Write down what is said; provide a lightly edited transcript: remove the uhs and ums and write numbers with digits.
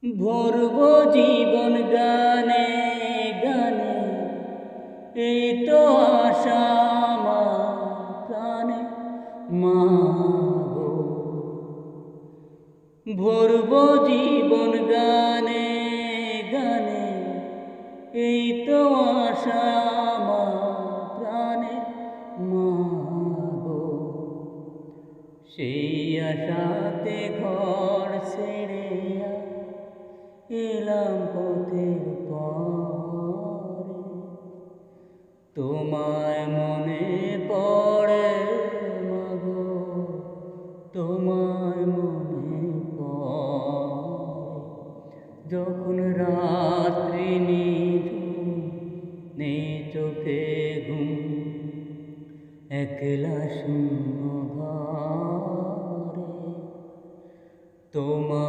ভরব জীবন গানে গানে, এই তো আশা আমার প্রাণে। মাগো, ভরব জীবন গানে গানে, এই তো আশা আমার প্রাণে। মাগো, সেই আশাতে ঘর ছেড়ে এলাম পথের পরে। তোমায় মনে পড়ে মাগো, তোমায় মনে পড়ে। যখন রাত্রি নিঝুম, নেই চোখে ঘুম, একলা শূন্য ঘরে। তোমায়